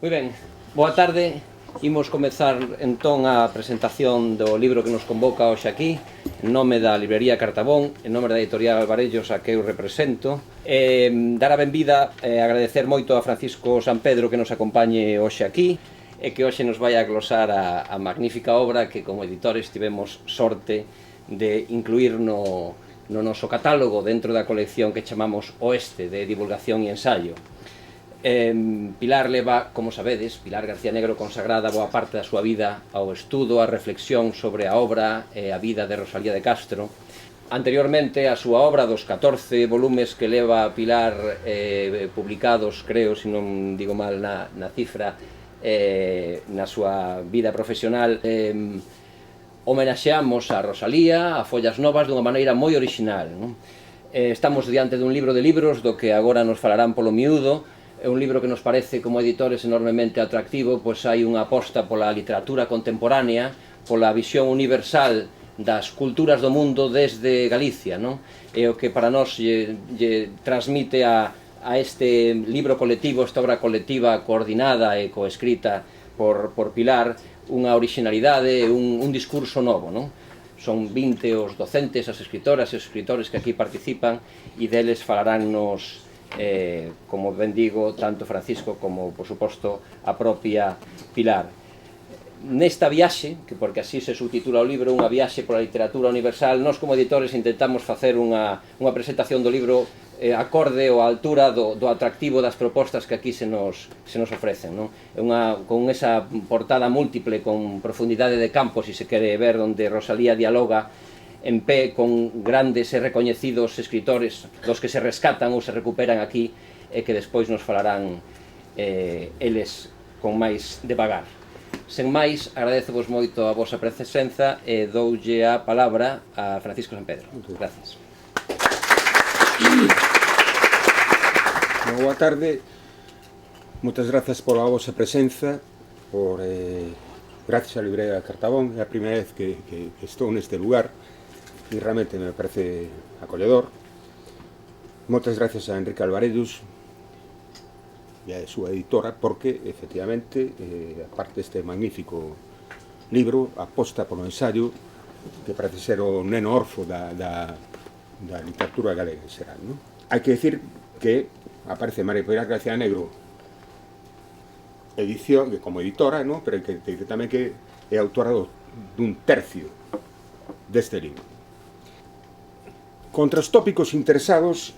Moi ben, boa tarde. Imos comezar entón a presentación do libro que nos convoca hoxe aquí, en nome da Librería Cartabón, en nome da Editorial Alvarellos, a que eu represento. Dar a benvida e agradecer moito a Francisco Sampedro que nos acompañe hoxe aquí e que hoxe nos vai a glosar a magnífica obra que como editores tivemos sorte de incluir no noso catálogo dentro da colección que chamamos Oeste, de divulgación e ensaio. Pilar leva, como sabedes, Pilar García Negro consagrada boa parte da súa vida ao estudo, á reflexión sobre a obra e a vida de Rosalía de Castro. Anteriormente, a súa obra dos 14 volumes que leva Pilar publicados, creo, se non digo mal na cifra, na súa vida profesional, homenaxeamos a Rosalía, a Follas Novas, dunha maneira moi orixinal. Estamos diante dun libro de libros do que agora nos falarán polo miúdo. É un libro que nos parece como editores enormemente atractivo, pois hai unha aposta pola literatura contemporánea, pola visión universal das culturas do mundo desde Galicia, non? E o que para nós lle transmite a este libro colectivo, esta obra colectiva coordinada e coescrita por Pilar, unha originalidade, un discurso novo, non? Son 20 os docentes, as escritoras e os escritores que aquí participan e deles falaránnos, como ben digo, tanto Francisco como, por suposto, a propia Pilar. Nesta viaxe, que porque así se subtitula o libro, unha viaxe pola literatura universal, nós como editores intentamos facer unha presentación do libro acorde ou a altura do atractivo das propostas que aquí se nos ofrecen, non? Con esa portada múltiple, con profundidade de campo, se se quere ver, onde Rosalía dialoga en pé con grandes e recoñecidos escritores dos que se rescatan ou se recuperan aquí e que despois nos falarán eles con máis devagar. Sen máis, agradecevos moito a vosa presenza e doulle a palabra a Francisco Sampedro. Gracias. Boa tarde. Moitas grazas pola vosa presenza, gracias á Librería Cartabón. É a primeira vez que estou neste lugar e realmente me parece acolledor. Moitas gracias a Enrique Alvarellos e a súa editora, porque, efectivamente, aparte deste magnífico libro, aposta polo ensaio, que parece ser o neno orfo da literatura galega en xeral, non? Hai que decir que aparece María Pilar García Negro edición, como editora, non? Pero que tamén que é autora dun tercio deste libro. Contra os tópicos interesados,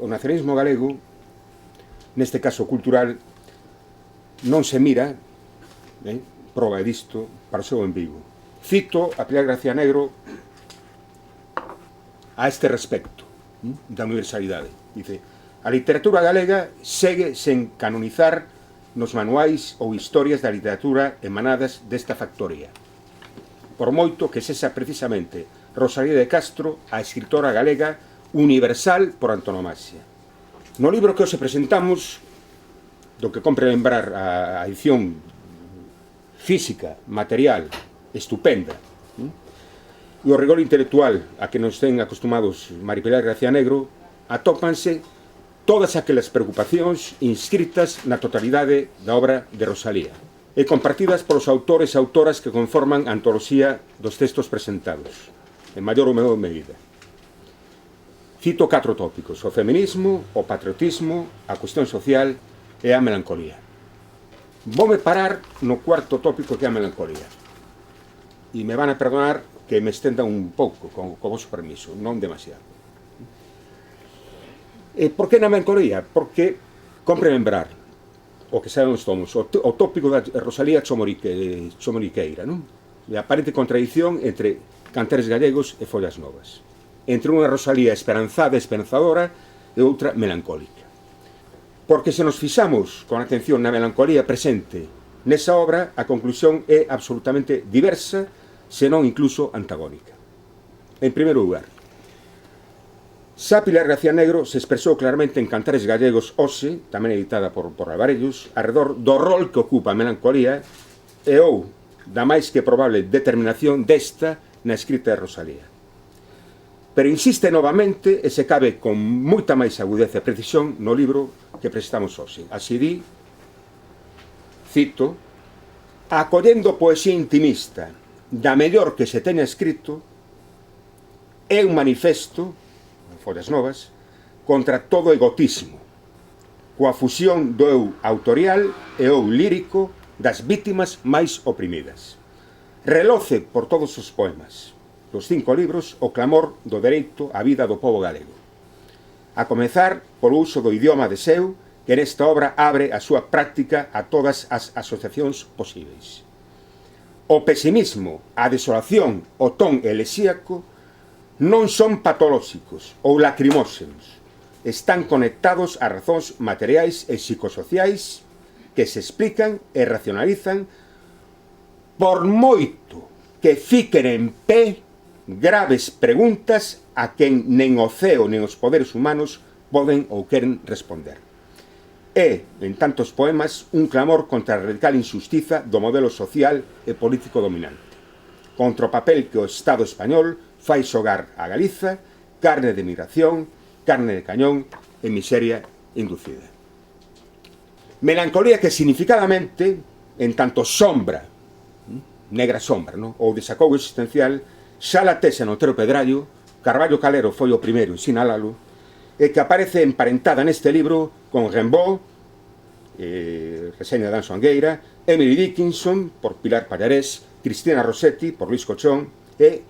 o nacionalismo galego, neste caso cultural, non se mira, proba disto, para o seu en Vigo. Cito a Pilar García Negro a este respecto da universalidade. Dice: a literatura galega segue sen canonizar nos manuais ou historias da literatura emanadas desta factoría, por moito que sexa precisamente Rosalía de Castro, a escritora galega universal por antonomasia. No libro que hoxe presentamos, do que compre lembrar a edición física, material, estupenda, e o rigor intelectual a que nos ten acostumados María Pilar García Negro, atópanse todas aquelas preocupacións inscritas na totalidade da obra de Rosalía e compartidas polos autores e autoras que conforman a antoloxía dos textos presentados, en maior ou menor medida. Cito 4 tópicos: o feminismo, o patriotismo, a cuestión social e a melancolía. Voume parar no 4º tópico, que é a melancolía. E me van a perdonar que me estenda un pouco, co vosso permiso, non demasiado. Por que na melancolía? Porque compre lembrar o que sabemos todos, o tópico da Rosalía Chomoriqueira, non? A aparente contradición entre Cantares Gallegos e Follas Novas, entre unha Rosalía esperanzada e esperanzadora e outra melancólica. Porque se nos fixamos con atención na melancolía presente nesa obra, a conclusión é absolutamente diversa, senón incluso antagónica. En primeiro lugar, xa Pilar García Negro se expresou claramente en Cantares Gallegos hoxe, tamén editada por Alvarellos, arredor do rol que ocupa a melancolía e ou da máis que probable determinación desta na escrita de Rosalía. Pero insiste novamente, e se cabe con moita máis agudeza e precisión, no libro que presentamos hoxe. Así di cito, acollendo poesía intimista da mellor que se teña escrito, é un manifesto, en Follas Novas, contra todo egotismo, coa fusión do eu autorial e o lírico das vítimas máis oprimidas. Reloce por todos os poemas dos 5 libros o clamor do dereito á vida do pobo galego, a comezar polo uso do idioma de seu, que nesta obra abre a súa práctica a todas as asociacións posíveis. O pesimismo, a desolación, o ton elexíaco non son patolóxicos ou lacrimóxenos, están conectados a razóns materiais e psicosociais que se explican e racionalizan por moito que fiquen en pé graves preguntas a quen nen o ceo nen os poderes humanos poden ou queren responder. É, en tantos poemas, un clamor contra a radical injustiza do modelo social e político dominante, contra o papel que o Estado español fai xogar a Galiza, carne de migración, carne de cañón e miseria inducida. Melancolía que significadamente, en tanto sombra, negra sombra, no? Ou desacougo existencial, xa la tese no Otero Pedrallo, Carballo Calero foi o primeiro en sinalalo, e que aparece emparentada neste libro con Rimbaud, reseña de Danso Angueira, Emily Dickinson por Pilar Pallarés, Cristina Rossetti por Luis Cochón e,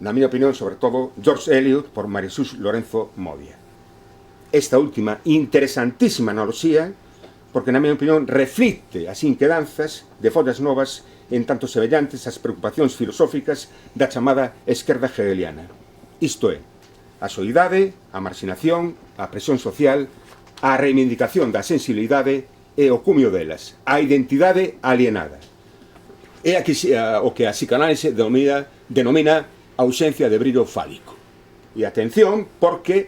na miña opinión, sobre todo, George Eliot por Marisús Lorenzo Modia. Esta última interesantísima analoxía, porque, na miña opinión, reflicte as inquedanzas de Follas Novas en tanto semellantes ás preocupacións filosóficas da chamada esquerda hegeliana. Isto é, a soidade, a marxinación, a presión social, a reivindicación da sensibilidade e o cumio delas, a identidade alienada. É o que a psicanálise denomina ausencia de brillo fálico. E atención, porque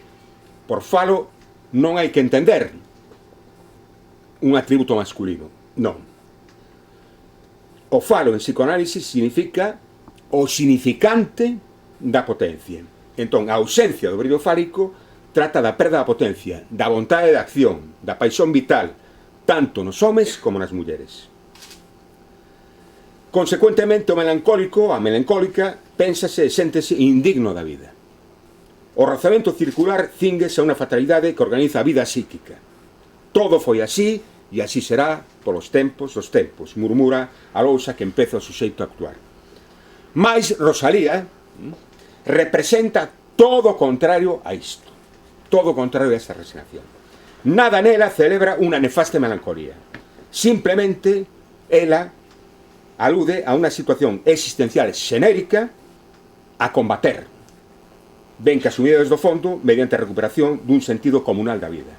por falo non hai que entender un atributo masculino. Non. O falo en psicoanálisis significa o significante da potencia. Entón, a ausencia do brillo fálico trata da perda da potencia, da vontade de acción, da paixón vital, tanto nos homes como nas mulleres. Consecuentemente, o melancólico, a melancólica, pénsase e séntese indigno da vida. O razamento circular cínguese a unha fatalidade que organiza a vida psíquica. Todo foi así, e así será polos tempos dos tempos, murmura a lousa que empeza o suxeito a actuar. Mais Rosalía representa todo o contrario a isto, todo o contrario a esta resignación. Nada nela celebra unha nefasta melancolía. Simplemente, ela alude a unha situación existencial xenérica a combater, ben que asumida desde o fondo mediante a recuperación dun sentido comunal da vida.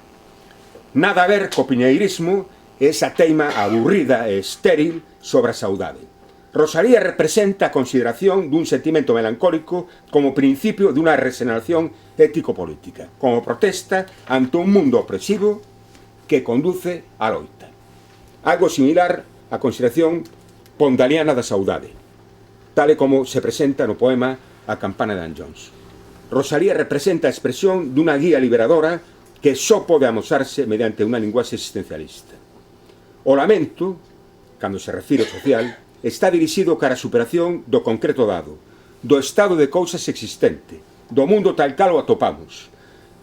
Nada a ver co piñeirismo e esa teima aburrida e estéril sobre a saudade. Rosalía representa a consideración dun sentimento melancólico como principio dunha regeneración ético-política, como protesta ante un mundo opresivo que conduce á loita. Algo similar á consideración pondaliana da saudade, tal e como se presenta no poema A campana de Dan Jones. Rosalía representa a expresión dunha guía liberadora que só pode amosarse mediante unha linguaxe existencialista. O lamento, cando se refire ao social, está dirixido cara a superación do concreto dado, do estado de cousas existente, do mundo tal cal o atopamos.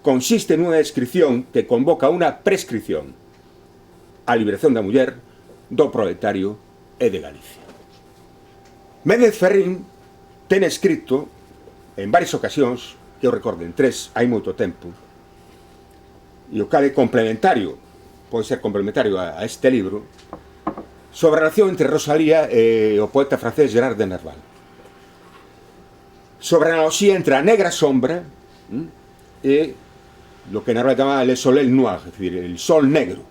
Consiste nunha descripción que convoca unha prescripción, a liberación da muller, do proletario e de Galicia. Méndez Ferrín ten escrito en varias ocasións, que eu recordo en 3 hai moito tempo, e o cal é complementario, pode ser complementario a este libro, sobre a relación entre Rosalía e o poeta francés Gerard de Nerval. Sobre a analoxía entre a negra sombra e lo que Nerval chamaba le soleil noir, es decir, el sol negro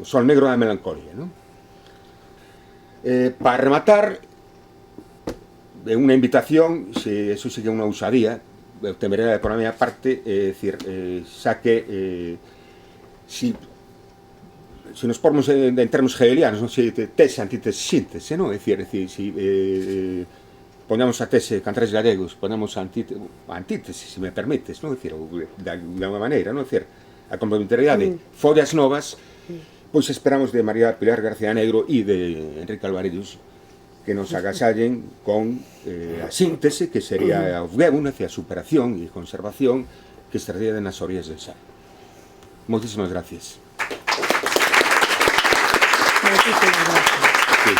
da melancolía, ¿no? Para rematar, unha invitación, eso sí que é unha usadía, temeré por a miña parte, decir, xa que se nos pormos en termos hegelianos, non sei, tese, antítese, síntese, non? É dicir, se poñamos a tese cantares galegos, poñamos a antítese, se me permites, non? É dicir, de alguma maneira, non? É dicir, a complementariedade, Follas Novas, Pois esperamos de María Pilar García Negro e de Enrique Alvarellos que nos agasallen con a síntese que sería o Gébuna hacia a superación e conservación que estaría nas orillas del Sar. Moitísimas gracias. Moitísimas gracias. Sí.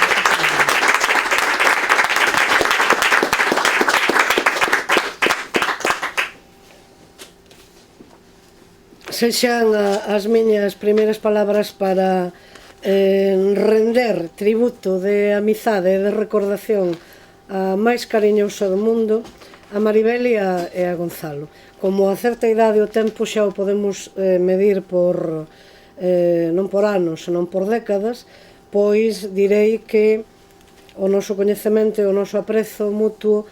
Sexan as miñas primeiras palabras para render tributo de amizade e de recordación a máis cariñosa do mundo, a Maribel e a Gonzalo. Como a certa idade o tempo xa o podemos medir por non por anos, senón por décadas, pois direi que o noso coñecemento e o noso aprezo mutuo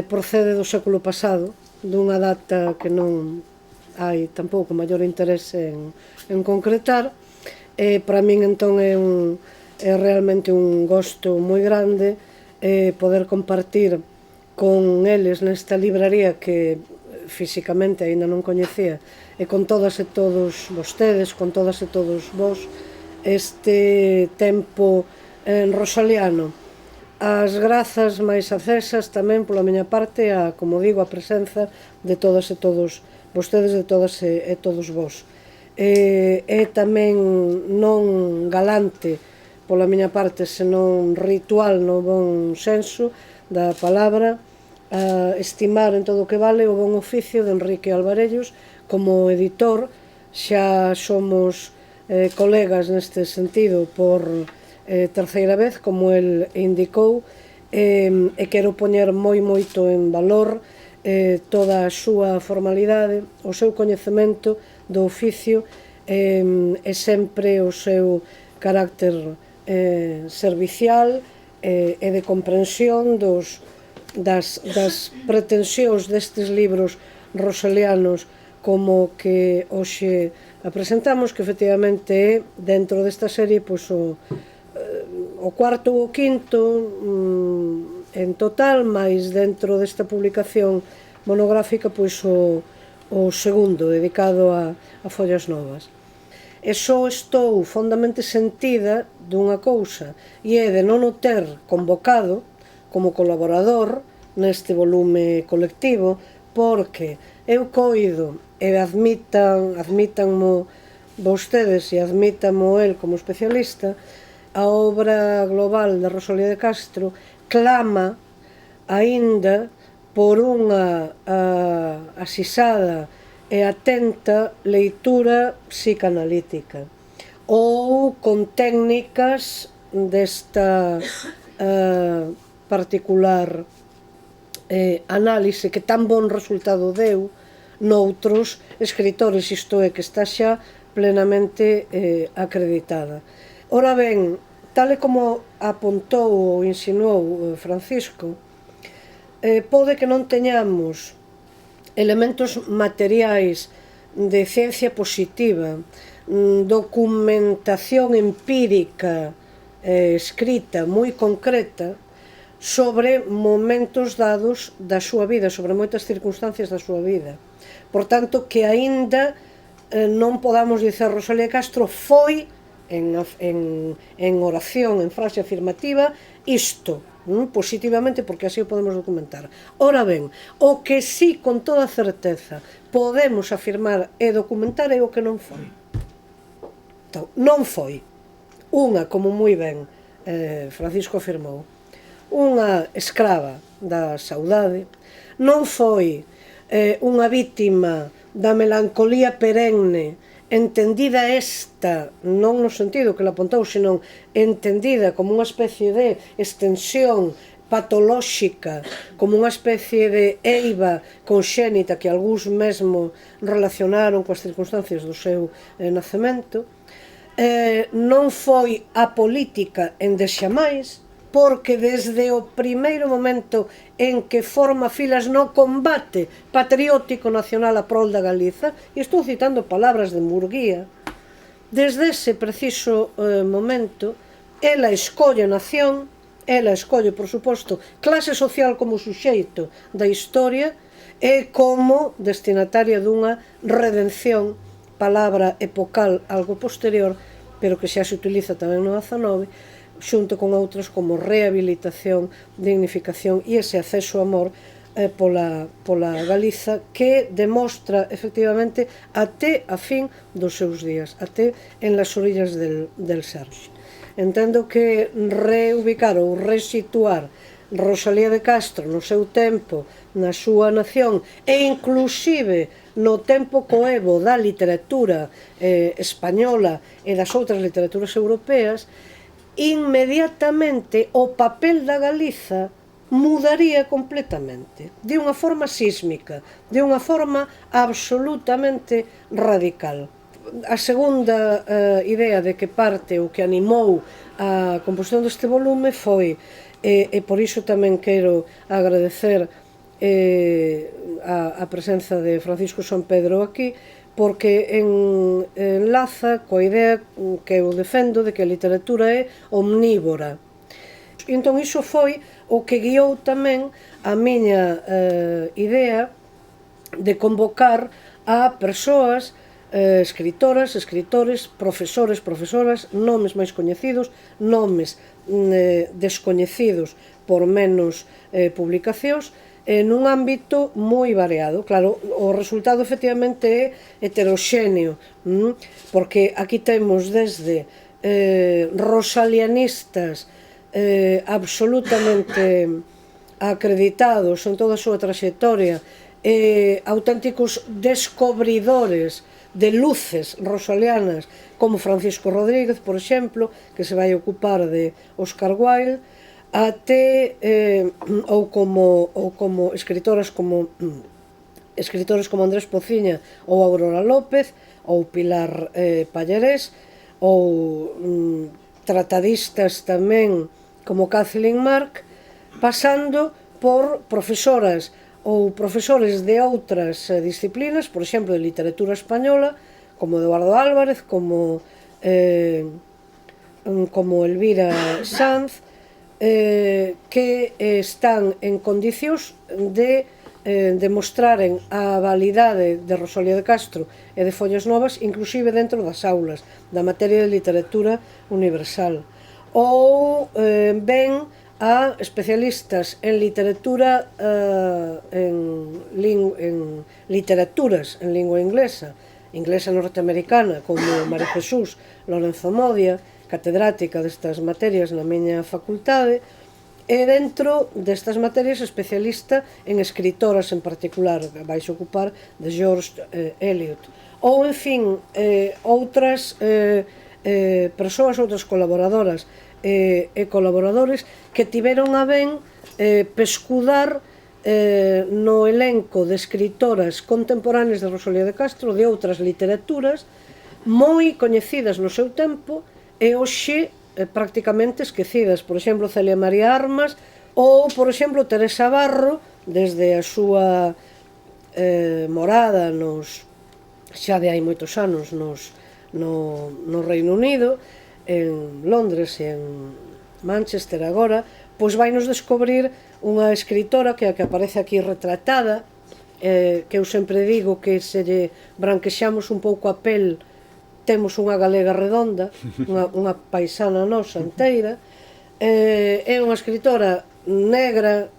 procede do século pasado, dunha data que non hai tampouco maior interese en concretar. Para min entón é realmente un gosto moi grande poder compartir con eles nesta libraría que físicamente aínda non coñecía, e con todas e todos vostedes, con todas e todos vos, este tempo rosaliano. As grazas máis acesas tamén pola miña parte a, como digo, a presenza de todas e todos vostedes, de todas e todos vos. É tamén non galante pola miña parte, senón ritual no bon senso da palabra, estimar en todo o que vale o bon oficio de Enrique Alvarellos como editor. Xa somos colegas neste sentido por terceira vez, como el indicou, e quero poñer moito en valor toda a súa formalidade, o seu coñecemento do oficio e sempre o seu carácter servicial e de comprensión das pretensións destes libros rosalianos como que hoxe apresentamos, que efectivamente é dentro desta serie pois o cuarto ou o quinto en total, máis dentro desta publicación monográfica pois o segundo, dedicado a Follas Novas. E só estou fondamente sentida dunha cousa, e é de non o ter convocado como colaborador neste volume colectivo, porque eu coido, e admítanmo vostedes e admítamo el como especialista, a obra global de Rosalía de Castro clama aínda por unha asisada e atenta leitura psicanalítica ou con técnicas desta particular análise que tan bon resultado deu noutros escritores, isto é, que está xa plenamente acreditada. Ora ben, tal e como apontou ou insinuou Francisco, pode que non teñamos elementos materiais de ciencia positiva, documentación empírica escrita moi concreta sobre momentos dados da súa vida, sobre moitas circunstancias da súa vida. Por tanto, que aínda non podamos dicer Rosalía Castro foi en oración, en frase afirmativa, isto, positivamente, porque así o podemos documentar. Ora ben, o que sí, con toda certeza, podemos afirmar e documentar é o que non foi. Entón, non foi unha, como moi ben Francisco afirmou, unha escrava da saudade, non foi unha vítima da melancolía perenne, entendida esta, non no sentido que la apontou, senón entendida como unha especie de extensión patolóxica, como unha especie de eiva conxénita que algúns mesmo relacionaron coas circunstancias do seu nacemento. Non foi apolítica en desxamais, porque desde o primeiro momento en que forma filas no combate patriótico nacional a prol da Galiza, e estou citando palabras de Murguía, desde ese preciso momento, ela escolle nación, ela escolle, por suposto, clase social como suxeito da historia e como destinataria dunha redención, palabra epocal algo posterior, pero que xa se utiliza tamén no 19, xunto con outras como rehabilitación, dignificación e ese acceso ao amor pola Galiza, que demostra efectivamente até a fin dos seus días, até en las orillas del Serxe. Entendo que reubicar ou resituar Rosalía de Castro no seu tempo, na súa nación e inclusive no tempo coevo da literatura española e das outras literaturas europeas, inmediatamente o papel da Galiza mudaría completamente, de unha forma sísmica, de unha forma absolutamente radical. A segunda idea de que parte o que animou a composición deste volume foi, e por iso tamén quero agradecer a presenza de Francisco San Pedro aquí, porque enlaza coa idea que eu defendo de que a literatura é omnívora. E entón iso foi o que guiou tamén a miña idea de convocar a persoas, escritoras, escritores, profesores, profesoras, nomes máis coñecidos, nomes descoñecidos por menos publicacións, nun ámbito moi variado. Claro, o resultado efectivamente é heteroxéneo, porque aquí temos desde rosalianistas absolutamente acreditados en toda a súa traxectoria, auténticos descobridores de luces rosalianas como Francisco Rodríguez, por exemplo, que se vai ocupar de Oscar Wilde, até ou como escritoras como Andrés Pociña ou Aurora López ou Pilar Pallarés, ou tratadistas tamén como Kathleen Mark, pasando por profesoras ou profesores de outras disciplinas, por exemplo, de literatura española, como Eduardo Álvarez, como Elvira Sanz, que están en condicións de demostraren a validade de Rosalía de Castro e de Follas Novas, inclusive dentro das aulas da materia de literatura universal. Ou ben a especialistas en literatura en literaturas en lingua inglesa norteamericana, como María Jesús Lorenzo Modia, catedrática destas materias na miña facultade, e dentro destas materias especialista en escritoras en particular, vais ocupar de George Eliot. Ou, en fin, outras persoas, outras colaboradoras e colaboradores que tiveron a ben pescudar no elenco de escritoras contemporáneas de Rosalía de Castro, de outras literaturas moi coñecidas no seu tempo e hoxe prácticamente esquecidas. Por exemplo, Celia María Armas ou, por exemplo, Teresa Barro, desde a súa morada xa de hai moitos anos no Reino Unido, en Londres e en Manchester agora, pois vai nos descobrir unha escritora que aparece aquí retratada, que eu sempre digo que se lle branquexamos un pouco a pel, temos unha galega redonda, unha paisana nosa inteira. É unha escritora negra,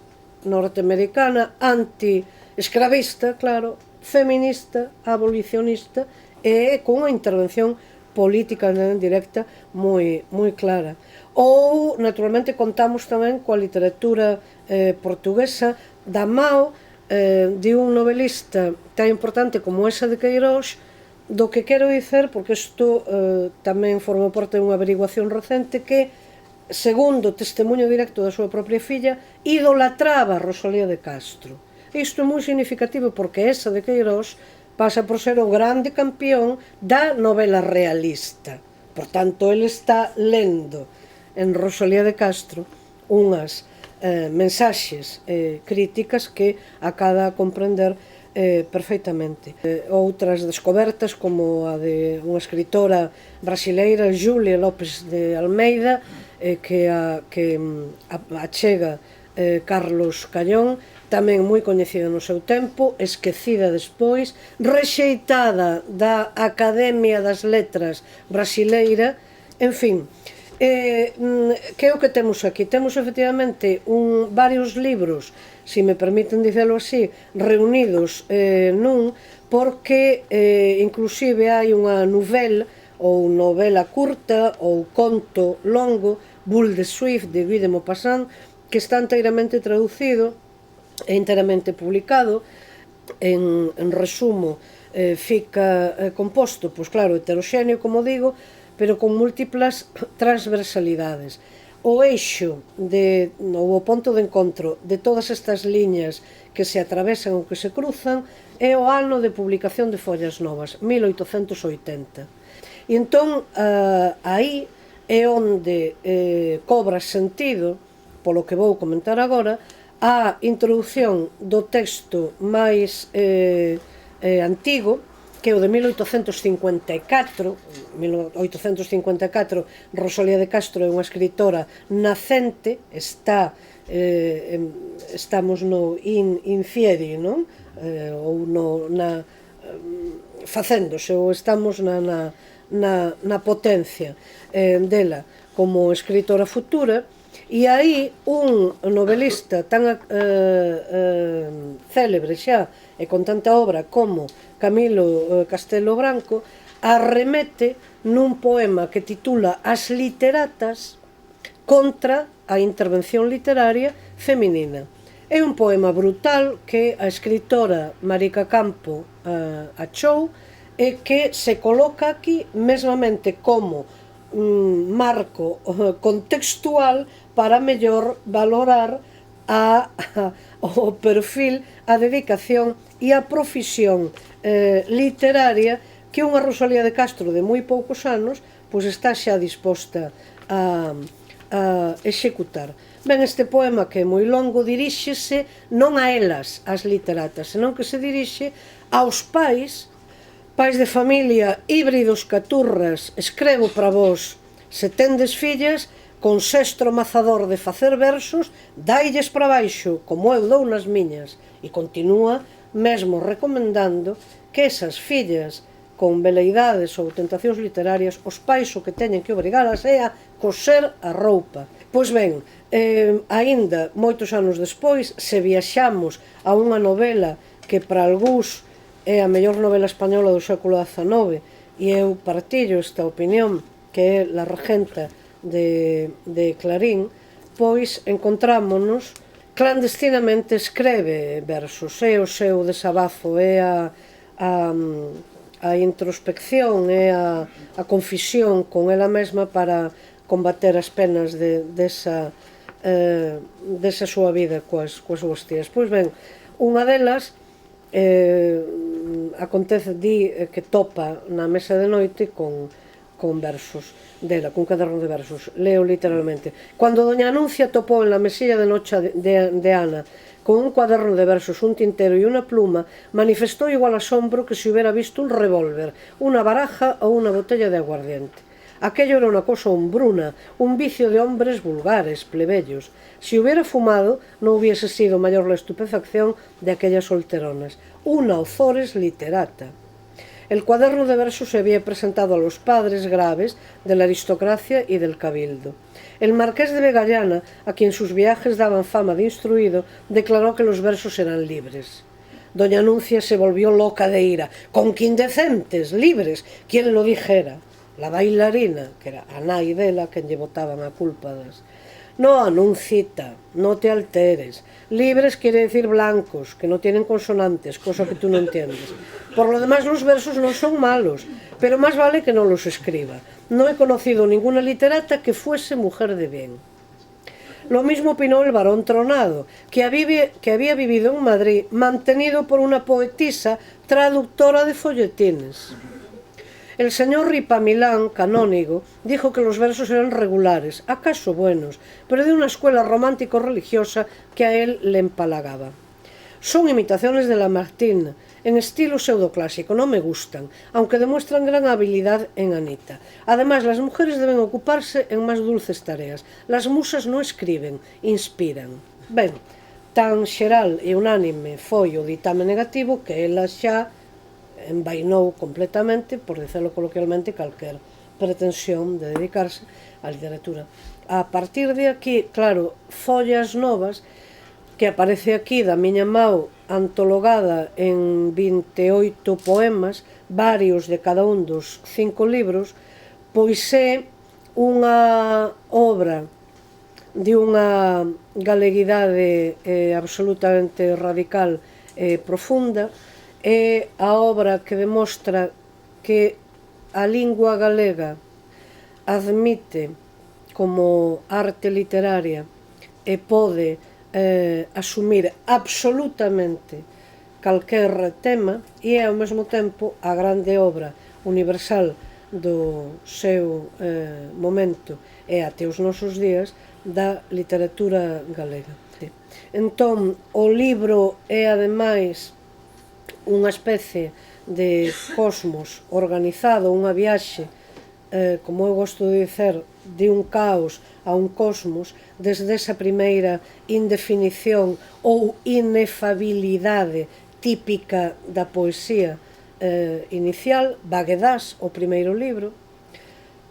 norteamericana, anti-escravista, claro, feminista, abolicionista, e con unha intervención política directa moi clara. Ou, naturalmente, contamos tamén coa literatura portuguesa da mao de un novelista tan importante como esa de Queirós, do que quero dicer, porque isto tamén forma parte dunha averiguación recente, que, segundo o testemunho directo da súa propia filla, idolatraba a Rosalía de Castro. Isto é moi significativo porque esa de Queirós pasa por ser o grande campeón da novela realista. Por tanto, ele está lendo en Rosalía de Castro unhas mensaxes críticas que acada a comprender perfeitamente. Outras descobertas, como a de unha escritora brasileira, Júlia López de Almeida, que achega Carlos Callón, tamén moi coñecida no seu tempo, esquecida despois, rexeitada da Academia das Letras brasileira, En fin, que é o que temos aquí? Temos efectivamente varios libros, se me permiten dicelo así, reunidos nun, porque inclusive hai unha novela ou novela curta ou conto longo, Boule de Suif, de Guy de Maupassant, que está inteiramente traducido e inteiramente publicado. En resumo, fica composto, pois claro, heteroxéneo, como digo, pero con múltiplas transversalidades. O eixo ou o ponto de encontro de todas estas liñas que se atravesan ou que se cruzan é o ano de publicación de Follas Novas, 1880. E entón, aí é onde cobra sentido, polo que vou comentar agora, a introducción do texto máis antigo, que é o de 1854. Rosalía de Castro é unha escritora nacente, estamos no in fieri, non? Ou facéndose, ou estamos na potencia dela como escritora futura. E aí un novelista tan célebre xa e con tanta obra como Camilo Castelo Branco arremete nun poema que titula As literatas contra a intervención literaria feminina. É un poema brutal que a escritora Marica Campo achou e que se coloca aquí mesmamente como marco contextual para mellor valorar o perfil, a dedicación e a profesión literaria que unha Rosalía de Castro de moi poucos anos pois está xa disposta a executar. Ben, este poema, que é moi longo, diríxese non a elas, as literatas, senón que se dirixe aos pais de familia, híbridos caturras. Escrevo para vos, se tendes fillas, con sestro mazador de facer versos, dailles para baixo, como eu dou nas miñas. E continúa mesmo recomendando que esas fillas con veleidades ou tentacións literarias, os pais o que teñen que obrigalas é a coser a roupa. Pois ben, aínda moitos anos despois, se viaxamos a unha novela que para algúns é a mellor novela española do século XIX, e eu partillo esta opinión, que é La Regenta de Clarín, pois encontrámonos clandestinamente escreve versos, é o seu desabazo, é a introspección, é a confisión con ela mesma para combater as penas desa súa vida coas súas tías. Pois ben, unha delas acontece, di que topa na mesa de noite con versos dela, cun caderno de versos. Leo literalmente: Cuando doña Anuncia topou en la mesilla de noche de Ana con un cuaderno de versos, un tintero y una pluma, manifestó igual asombro que si hubiera visto un revólver, una baraja o una botella de aguardiente. Aquello era una cosa hombruna, un vicio de hombres vulgares, plebeyos. Si hubiera fumado, no hubiese sido mayor la estupefacción de aquellas solteronas. Una Ozores literata. El cuaderno de versos se había presentado a los padres graves de la aristocracia y del cabildo. El marqués de Vegallana, a quien sus viajes daban fama de instruido, declaró que los versos eran libres. Doña Anuncia se volvió loca de ira. «¡Con que indecentes! ¡Libres! ¿Quién lo dijera?» La bailarina, que era a nai dela, quen lle botaban a culpa das... «No, Anuncita, no te alteres. Libres quiere decir blancos, que no tienen consonantes, cosa que tú no entiendes. Por lo demás, los versos no son malos, pero más vale que no los escriba. No he conocido ninguna literata que fuese mujer de bien». Lo mismo opinó el barón Tronado, que había vivido en Madrid, mantenido por una poetisa traductora de folletines. El señor Ripamilán, canónigo, dijo que los versos eran regulares, acaso buenos, pero de una escuela romántico-religiosa que a él le empalagaba. Son imitaciones de Lamartine, en estilo pseudoclásico, no me gustan, aunque demuestran gran habilidad en Anita. Además, las mujeres deben ocuparse en más dulces tareas. Las musas no escriben, inspiran. Ben, tan xeral e unánime foi o ditame negativo que ela xa envainou completamente, por dicelo coloquialmente, calquer pretensión de dedicarse á literatura. A partir de aquí, claro, Follas Novas, que aparece aquí da miña mão antologada en 28 poemas, varios de cada un dos 5 libros, pois é unha obra de unha galeguidade absolutamente radical e profunda. É a obra que demostra que a lingua galega admite como arte literaria e pode asumir absolutamente calquer tema, e é ao mesmo tempo a grande obra universal do seu momento e até os nosos días da literatura galega. Entón, o libro é ademais unha especie de cosmos organizado, unha viaxe, como eu gosto de dicer, de un caos a un cosmos, desde esa primeira indefinición ou inefabilidade típica da poesía inicial, Vaguedás, o primeiro libro.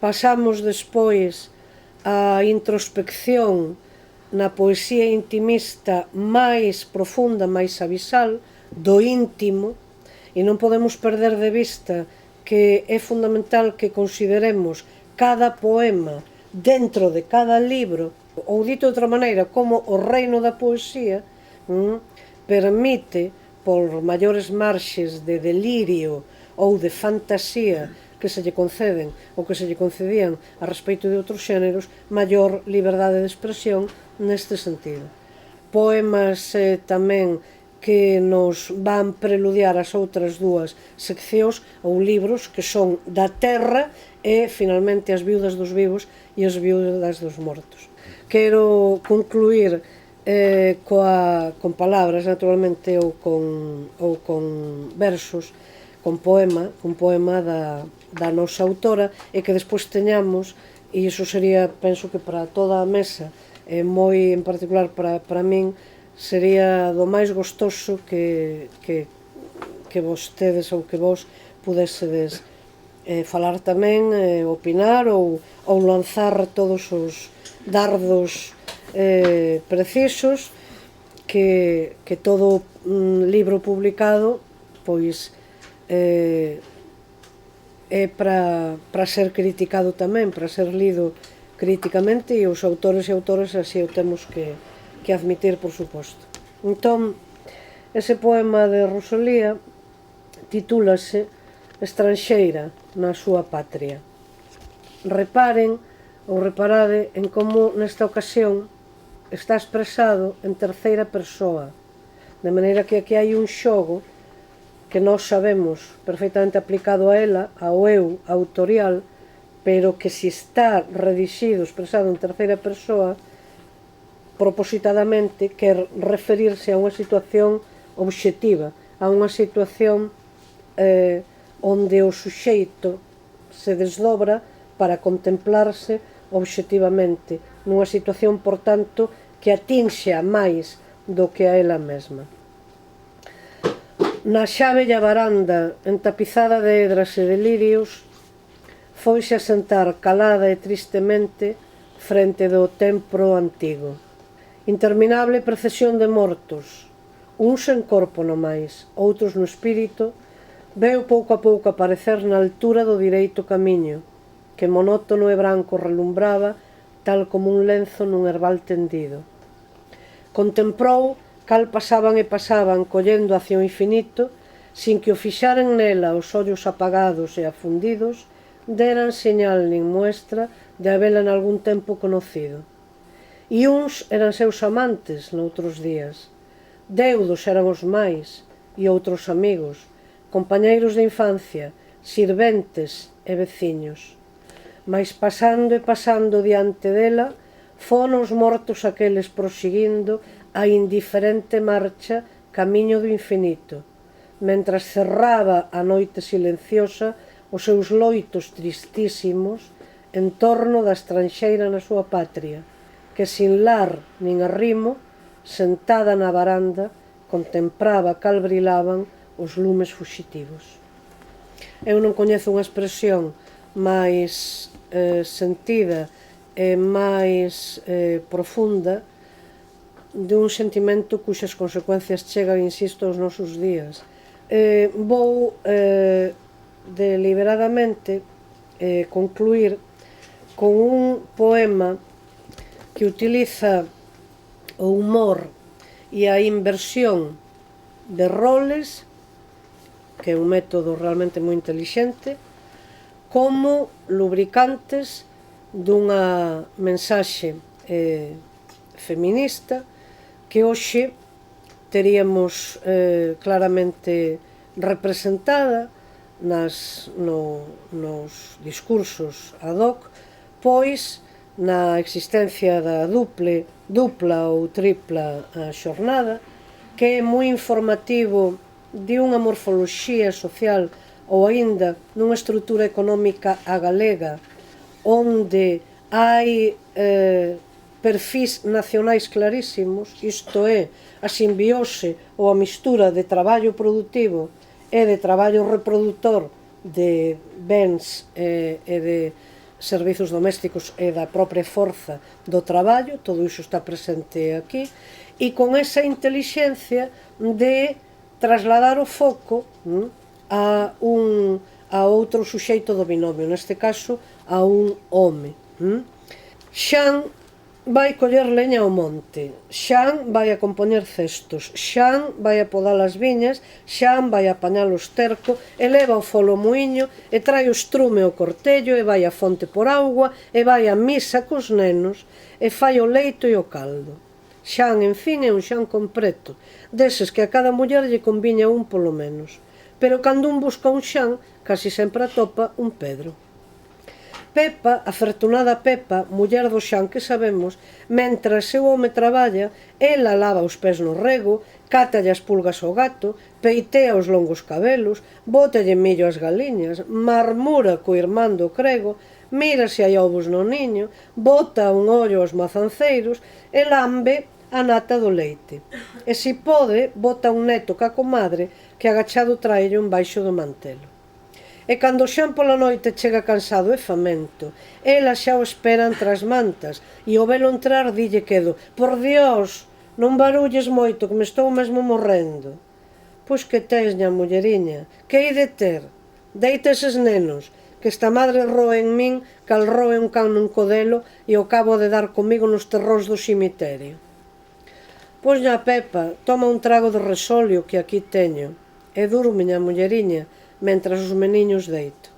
Pasamos despois a introspección na poesía intimista máis profunda, máis abisal, do íntimo, e non podemos perder de vista que é fundamental que consideremos cada poema dentro de cada libro, ou dito de outra maneira, como o reino da poesía permite, por maiores marxes de delirio ou de fantasía que se lle conceden ou que se lle concedían a respecto de outros xéneros, maior liberdade de expresión neste sentido. Poemas tamén que nos van preludiar as outras dúas seccións ou libros que son Da Terra e, finalmente, As viudas dos vivos e As viudas dos mortos. Quero concluir con palabras, naturalmente, ou con versos, con poema da nosa autora, e que despois teñamos, e iso sería, penso que para toda a mesa, moi en particular para min, sería do máis gostoso que vostedes ou que vos pudésedes falar tamén, opinar ou lanzar todos os dardos precisos que todo libro publicado pois é para ser criticado tamén, para ser lido críticamente, e os autores e autoras así o temos que admitir, por suposto. Entón, ese poema de Rosalía titúlase Estranxeira na súa patria. Reparen ou reparade en como nesta ocasión está expresado en terceira persoa, de maneira que aquí hai un xogo que nós sabemos perfectamente aplicado a ela, ao eu autorial, pero que se está redixido, expresado en terceira persoa, propositadamente quer referirse a unha situación obxectiva, a unha situación onde o suxeito se desdobra para contemplarse obxectivamente, nunha situación, por tanto, que atinxa máis do que a ela mesma. Na xa bella varanda, entapizada de hedras e de lirios, foise a sentar calada e tristemente frente do templo antigo. Interminable procesión de mortos, uns en corpo nomais, outros no espírito, veu pouco a pouco aparecer na altura do direito camiño, que monótono e branco relumbraba tal como un lenzo nun herbal tendido. Contemplou cal pasaban e pasaban collendo hacia o infinito, sin que o fixaren nela os ollos apagados e afundidos, deran señal nin muestra de habela nalgún tempo conocido. E uns eran seus amantes noutros días, deudos eran os máis, e outros amigos, compañeiros de infancia, sirventes e veciños. Mais pasando e pasando diante dela, foron os mortos aqueles prosiguindo a indiferente marcha camiño do infinito, mentras cerraba a noite silenciosa os seus loitos tristísimos en torno da estranxeira na súa patria, que sin lar nin arrimo, sentada na varanda, contemplaba cal brilaban os lumes fuxitivos. Eu non coñezo unha expresión máis sentida e máis profunda dun sentimento cuxas consecuencias chegan, insisto, aos nosos días. Vou deliberadamente concluir con un poema que utiliza o humor e a inversión de roles, que é un método realmente moi intelixente, como lubricantes dunha mensaxe feminista que hoxe teríamos claramente representada nos discursos ad hoc, pois na existencia da dupla ou tripla xornada, que é moi informativo de unha morfoloxía social ou aínda nunha estrutura económica a galega, onde hai perfis nacionais clarísimos, isto é, a simbiose ou a mistura de traballo productivo e de traballo reproductor de bens e de servizos domésticos e da propia forza do traballo, todo iso está presente aquí, e con esa intelixencia de trasladar o foco a outro suxeito do binomio, neste caso a un home. Xan vai coller leña ao monte, Xan vai a compoñer cestos, Xan vai a podar as viñas, Xan vai a apañar o esterco, e leva o folo ao muiño, e trae o estrume ao cortello, e vai á fonte por auga, e vai á misa cos nenos, e fai o leito e o caldo. Xan, en fin, é un Xan compreto, deses que a cada muller lle conviña un polo menos. Pero cando un busca un Xan, casi sempre atopa un Pedro. Pepa, afortunada Pepa, muller do Xan que sabemos, mentras seu home traballa, ela lava os pés no rego, cátalle as pulgas ao gato, peitea os longos cabelos, bótalle millo ás galiñas, marmura co irmán do crego, mira se hai ovos no niño, bota un ollo aos mazanceiros e lambe a nata do leite. E se pode, bota un neto ca comadre que agachado traello embaixo do mantelo. E cando Xan pola noite chega cansado e famento, ela xa o espera entre as mantas, e o velo entrar dille quedo: por Dios, non barulles moito, que me estou mesmo morrendo. Pois que tes, ña mulleriña, que hei de ter? Deita eses nenos, que esta madre roe en min, cal roe un can nun codelo, e o cabo de dar comigo nos terróns do cemiterio. Pois, ña Pepa, toma un trago de resolio que aquí teño, e durme, ña mulleriña, mentras os meniños deito.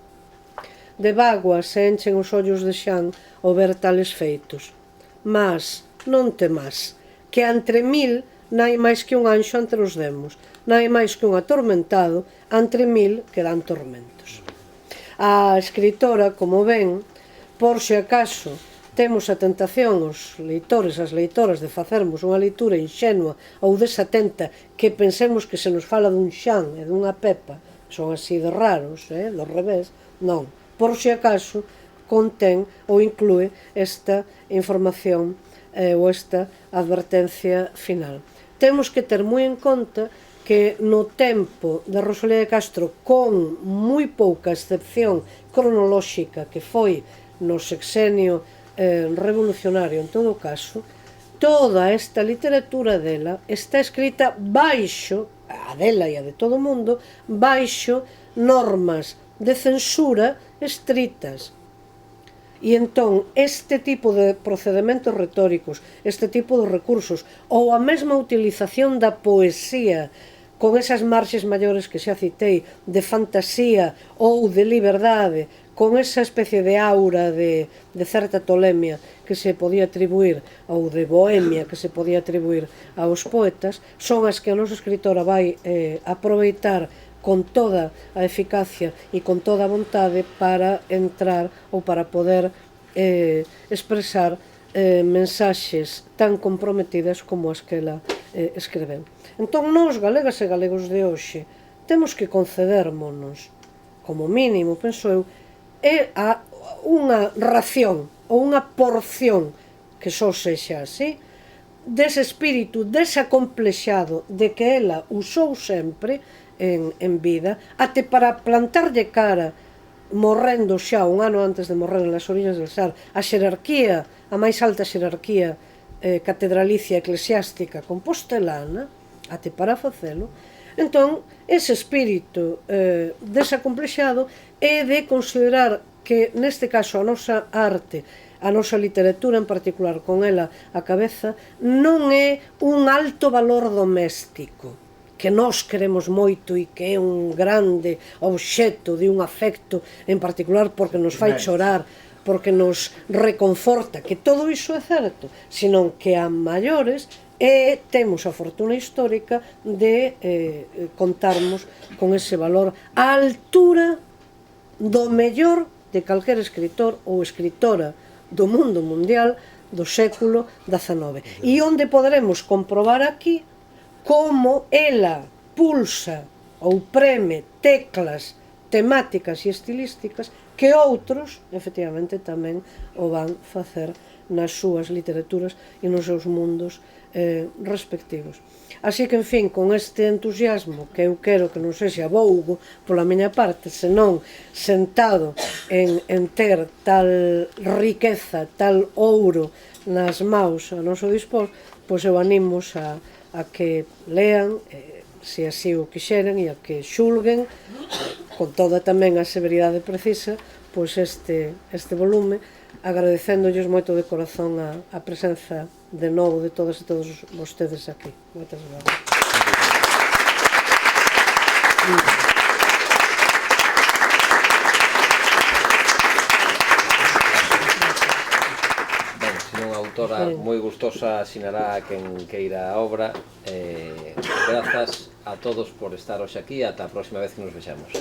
De bágoa se enchen os ollos de Xan ao ver tales feitos. Mas, non temas, que entre mil nai máis que un anxo entre os demos, nai máis que un atormentado entre mil que dan tormentos. A escritora, como ven, por se acaso temos a tentación, os leitores, as leitoras, de facermos unha leitura inxenua ou desatenta que pensemos que se nos fala dun Xan e dunha Pepa, son así de raros, do revés, non. Por se acaso, contén ou inclúe esta información ou esta advertencia final. Temos que ter moi en conta que no tempo de Rosalía de Castro, con moi pouca excepción cronolóxica que foi no sexenio revolucionario en todo caso, toda esta literatura dela está escrita baixo, a dela e a de todo o mundo, baixo normas de censura estritas. E entón, este tipo de procedimentos retóricos, este tipo de recursos, ou a mesma utilización da poesía, con esas marxes maiores que xa citei, de fantasía ou de liberdade, con esa especie de aura de certa tolemia que se podía atribuir, ou de bohemia que se podía atribuir aos poetas, son as que a nosa escritora vai aproveitar con toda a eficacia e con toda a vontade para entrar ou para poder expresar mensaxes tan comprometidas como as que ela escreveu. Entón, nós, galegas e galegos de hoxe, temos que concedérmonos, como mínimo, penso eu, unha ración ou unha porción que só sexa así, dese espírito desacomplexado de que ela usou sempre en vida, até para plantarlle cara morrendo xa un ano antes de morrer en Las Orillas del Sar, a xerarquía, a máis alta xerarquía catedralicia eclesiástica compostelana, até para facelo, entón, ese espírito desacomplexado é de considerar que, neste caso, a nosa arte, a nosa literatura en particular, con ela a cabeza, non é un alto valor doméstico, que nós queremos moito e que é un grande obxecto de un afecto en particular porque nos fai chorar, porque nos reconforta, que todo iso é certo, senón que a maiores temos a fortuna histórica de contarmos con ese valor á altura do mellor de calquer escritor ou escritora do mundo mundial do século XIX. E onde poderemos comprobar aquí como ela pulsa ou preme teclas temáticas e estilísticas que outros, efectivamente, tamén o van facer nas súas literaturas e nos seus mundos respectivos. Así que, en fin, con este entusiasmo que eu quero que non sexa vougo pola miña parte, senón sentado en ter tal riqueza, tal ouro nas maus a noso dispor, pois eu animos a que lean, se así o quixeren, e a que xulguen con toda tamén a severidade precisa, pois este volume, agradecéndolles moito de corazón a presenza de novo de todas e todos vostedes aquí. Moitas gracias. Autora moi gustosa asinará a quen queira a obra. Grazas a todos por estar hoxe aquí, ata a próxima vez que nos vexamos.